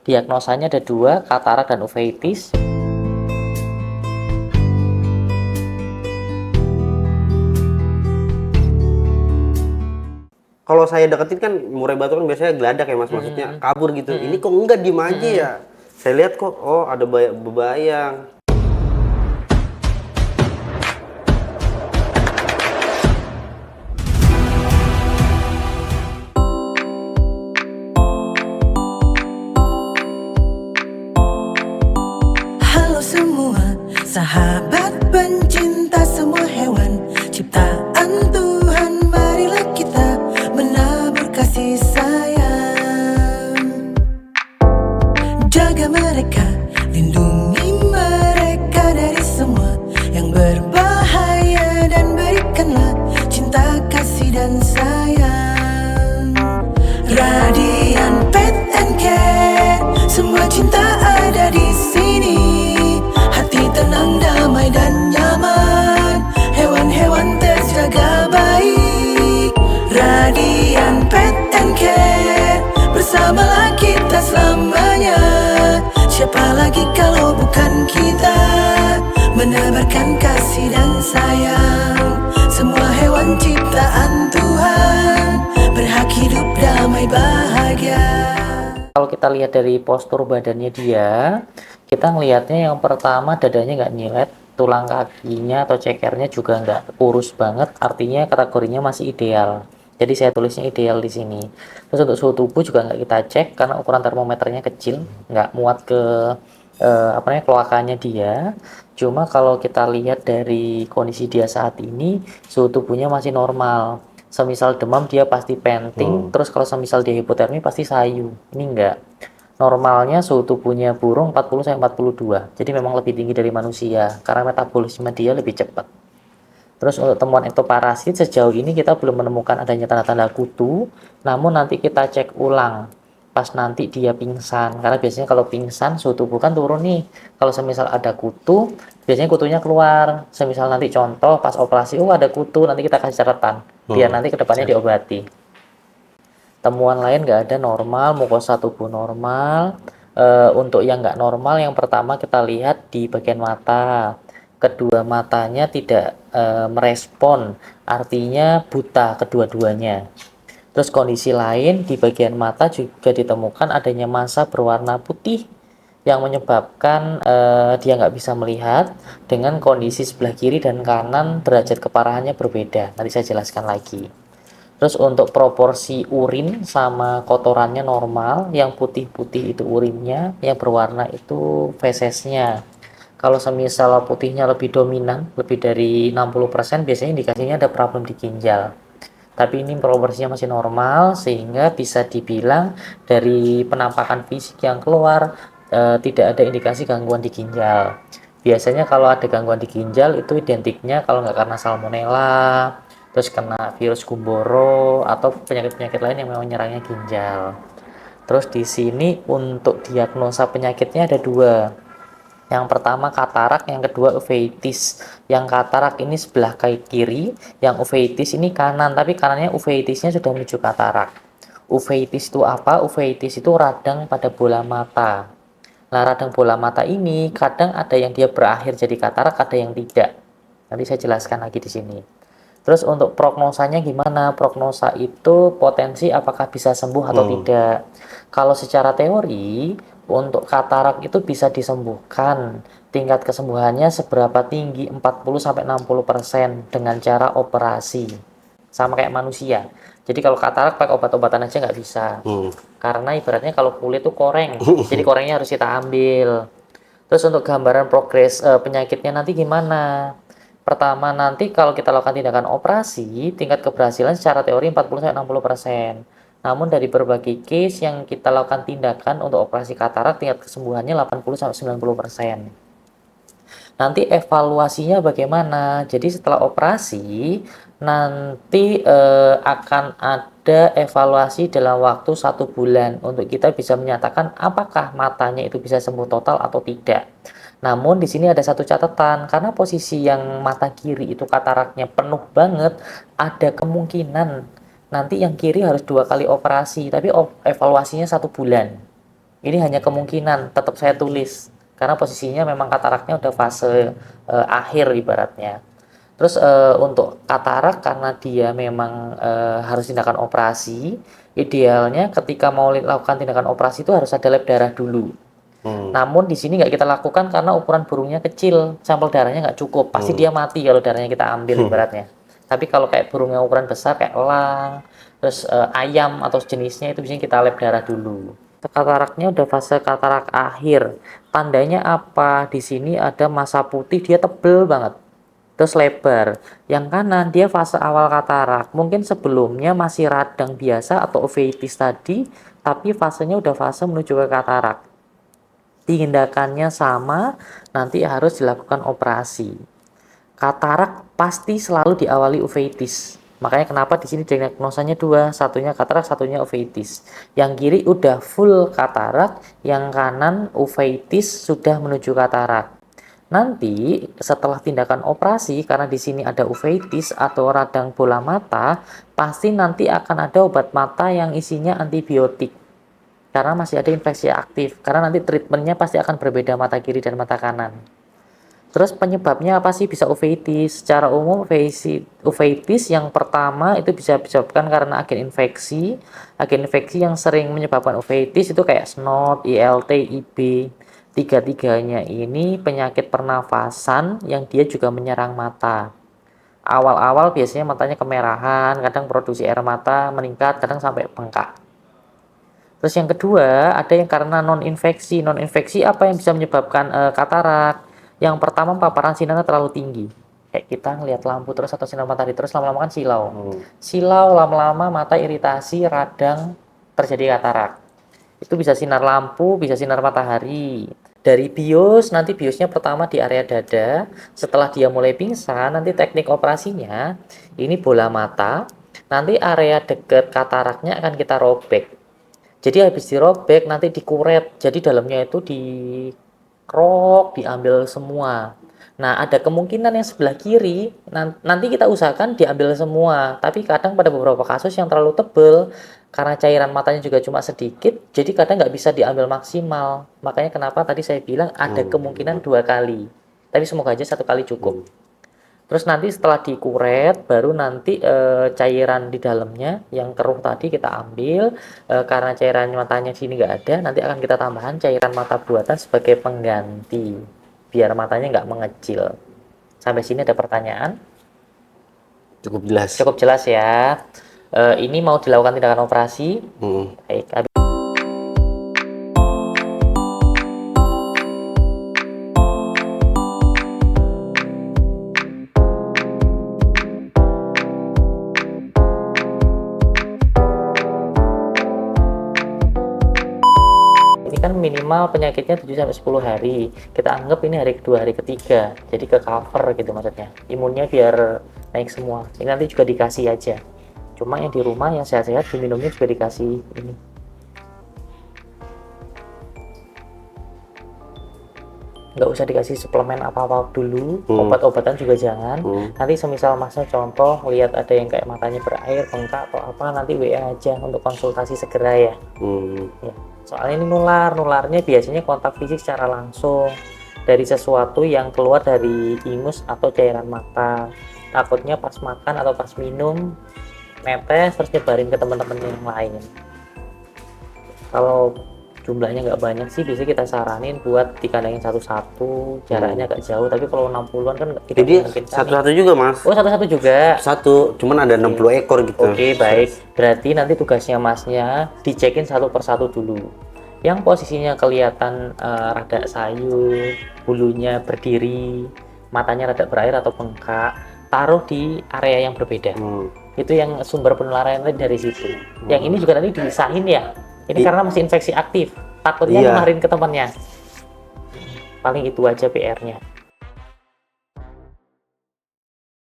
Diagnosanya ada dua, katarak dan uveitis. Kalau saya deketin kan murai batu kan biasanya geladak ya mas, maksudnya kabur gitu. Ini kok enggak, diem aja ya. Saya lihat kok, oh ada bebayang. Halo semua, sahabat pencinta semua hewan ciptaan Tuhan, marilah kita menabur kasih sayang. Jaga mereka, lindungi mereka dari semua yang berbahaya, dan berikanlah cinta, kasih dan sayang. Radiant Pet and Care, semua cinta ada di sini. Hati tenang, damai dan nyaman, hewan-hewan terjaga baik. Radiant Pet and Care, bersamalah kita selamanya. Siapa lagi kalau bukan kita, menebarkan kasih dan sayang. Semua hewan ciptaan Tuhan berhak hidup damai bahagia. Kalau kita lihat dari postur badannya dia, kita ngelihatnya yang pertama dadanya nggak nyilet, tulang kakinya atau cekernya juga nggak kurus banget, artinya kategorinya masih ideal. Jadi saya tulisnya ideal di sini. Terus untuk suhu tubuh juga nggak kita cek karena ukuran termometernya kecil, nggak muat ke kloakanya dia. Cuma kalau kita lihat dari kondisi dia saat ini, suhu tubuhnya masih normal. Semisal demam dia pasti panting, terus kalau semisal dia hipotermi pasti sayu. Ini enggak. Normalnya suhu tubuhnya burung 40-42. Jadi memang lebih tinggi dari manusia karena metabolisme dia lebih cepat. Terus untuk temuan ektoparasit sejauh ini kita belum menemukan adanya tanda-tanda kutu, namun nanti kita cek ulang pas nanti dia pingsan, karena biasanya kalau pingsan suhu tubuh kan turun nih. Kalau semisal ada kutu, biasanya kutunya keluar. Semisal nanti contoh pas operasi, ada kutu, nanti kita kasih catatan biar nanti kedepannya diobati. Temuan lain nggak ada, normal, mukosa tubuh normal. Untuk yang nggak normal, yang pertama kita lihat di bagian mata. Kedua matanya tidak merespon, artinya buta kedua-duanya. Terus kondisi lain di bagian mata juga ditemukan adanya massa berwarna putih yang menyebabkan dia nggak bisa melihat, dengan kondisi sebelah kiri dan kanan derajat keparahannya berbeda. Nanti saya jelaskan lagi. Terus untuk proporsi urin sama kotorannya normal, yang putih-putih itu urinnya, yang berwarna itu fesesnya. Kalau semisal putihnya lebih dominan, lebih dari 60%, biasanya indikasinya ada problem di ginjal. Tapi ini proporsinya masih normal, sehingga bisa dibilang dari penampakan fisik yang keluar tidak ada indikasi gangguan di ginjal. Biasanya kalau ada gangguan di ginjal itu identiknya kalau nggak karena salmonella, terus kena virus gumboro atau penyakit-penyakit lain yang memang menyerangnya ginjal. Terus di sini untuk diagnosa penyakitnya ada dua. Yang pertama katarak, yang kedua uveitis. Yang katarak ini sebelah kiri, yang uveitis ini kanan, tapi kanannya uveitisnya sudah menuju katarak. Uveitis itu apa? Uveitis itu radang pada bola mata. Nah, radang bola mata ini kadang ada yang dia berakhir jadi katarak, ada yang tidak. Nanti saya jelaskan lagi di sini. Terus untuk prognosanya gimana? Prognosa itu potensi apakah bisa sembuh atau tidak. Kalau secara teori, untuk katarak itu bisa disembuhkan. Tingkat kesembuhannya seberapa tinggi? 40-60% dengan cara operasi. Sama kayak manusia. Jadi kalau katarak pakai obat-obatan aja nggak bisa. Karena ibaratnya kalau kulit tuh koreng. Jadi korengnya harus kita ambil. Terus untuk gambaran progres penyakitnya nanti gimana? Pertama nanti kalau kita lakukan tindakan operasi, tingkat keberhasilan secara teori 40-60%. Namun dari berbagai case yang kita lakukan tindakan untuk operasi katarak, tingkat kesembuhannya 80-90%. Nanti evaluasinya bagaimana? Jadi setelah operasi, nanti akan ada evaluasi dalam waktu 1 bulan untuk kita bisa menyatakan apakah matanya itu bisa sembuh total atau tidak. Namun di sini ada satu catatan, karena posisi yang mata kiri itu kataraknya penuh banget, ada kemungkinan nanti yang kiri harus 2 kali operasi, tapi evaluasinya 1 bulan. Ini hanya kemungkinan, tetap saya tulis karena posisinya memang kataraknya udah fase akhir ibaratnya. Terus untuk katarak karena dia memang harus tindakan operasi, idealnya ketika mau lakukan tindakan operasi itu harus ada lab darah dulu. Namun di sini nggak kita lakukan karena ukuran burungnya kecil, sampel darahnya nggak cukup, pasti dia mati kalau darahnya kita ambil ibaratnya. Tapi kalau kayak burung yang ukuran besar kayak elang, terus ayam atau sejenisnya itu biasanya kita lab darah dulu. Kataraknya udah fase katarak akhir. Tandanya apa? Di sini ada massa putih, dia tebel banget. Terus lebar. Yang kanan dia fase awal katarak. Mungkin sebelumnya masih radang biasa atau uveitis tadi, tapi fasenya udah fase menuju ke katarak. Tindakannya sama, nanti harus dilakukan operasi. Katarak pasti selalu diawali uveitis. Makanya kenapa di sini diagnosanya dua, satunya katarak, satunya uveitis. Yang kiri udah full katarak, yang kanan uveitis sudah menuju katarak. Nanti setelah tindakan operasi, karena di sini ada uveitis atau radang bola mata, pasti nanti akan ada obat mata yang isinya antibiotik. Karena masih ada infeksi aktif. Karena nanti treatmentnya pasti akan berbeda mata kiri dan mata kanan. Terus penyebabnya apa sih bisa uveitis? Secara umum uveitis yang pertama itu bisa disebabkan karena agen infeksi. Agen infeksi yang sering menyebabkan uveitis itu kayak SNOT, ILT, IB. Tiga-tiganya ini penyakit pernafasan yang dia juga menyerang mata. Awal-awal biasanya matanya kemerahan, kadang produksi air mata meningkat, kadang sampai bengkak. Terus yang kedua ada yang karena non-infeksi. Non-infeksi apa yang bisa menyebabkan katarak? Yang pertama paparan sinarnya terlalu tinggi. Kayak kita ngelihat lampu terus atau sinar matahari terus lama-lama kan silau. Silau lama-lama mata iritasi, radang, terjadi katarak. Itu bisa sinar lampu, bisa sinar matahari. Dari bios, nanti biosnya pertama di area dada. Setelah dia mulai pingsan, nanti teknik operasinya ini bola mata. Nanti area dekat kataraknya akan kita robek. Jadi habis dirobek nanti dikuret. Jadi dalamnya itu diambil semua. Nah, ada kemungkinan yang sebelah kiri nanti kita usahakan diambil semua. Tapi kadang pada beberapa kasus yang terlalu tebal karena cairan matanya juga cuma sedikit, jadi kadang nggak bisa diambil maksimal. Makanya kenapa tadi saya bilang ada kemungkinan 2 kali. Tapi semoga aja 1 kali cukup. Terus nanti setelah dikuret, baru nanti cairan di dalamnya yang keruh tadi kita ambil. Karena cairan matanya sini nggak ada, nanti akan kita tambahkan cairan mata buatan sebagai pengganti, biar matanya nggak mengecil. Sampai sini ada pertanyaan? Cukup jelas. Cukup jelas ya. Ini mau dilakukan tindakan operasi. Baik. Kan minimal penyakitnya 7-10 hari. Kita anggap ini hari kedua, hari ketiga. Jadi ke cover gitu maksudnya. Imunnya biar naik semua. Ini nanti juga dikasih aja. Cuma yang di rumah yang sehat-sehat diminumnya juga dikasih ini. Nggak usah dikasih suplemen apa-apa dulu. Obat-obatan juga jangan. Nanti semisal masnya contoh lihat ada yang kayak matanya berair, bengkak atau apa, nanti WA aja untuk konsultasi segera ya. Ya. Soalnya ini nularnya biasanya kontak fisik secara langsung dari sesuatu yang keluar dari ingus atau cairan mata. Takutnya pas makan atau pas minum netes terus nyebarin ke teman-teman yang lain. Kalau jumlahnya nggak banyak sih biasanya kita saranin buat dikandangin satu-satu, jaraknya agak jauh. Tapi kalau 60-an kan tidak Jadi mungkin satu-satu juga mas? Oh satu-satu juga? Satu, cuman ada 60 ekor gitu. Oke, baik. Berarti nanti tugasnya masnya dicekin satu persatu dulu. Yang posisinya kelihatan rada sayu, bulunya berdiri, matanya rada berair atau bengkak, taruh di area yang berbeda. Itu yang sumber penularan dari situ. Yang ini juga nanti dipisahin ya. Ini karena masih infeksi aktif, takutnya nularin ke temannya. Paling itu aja PR-nya.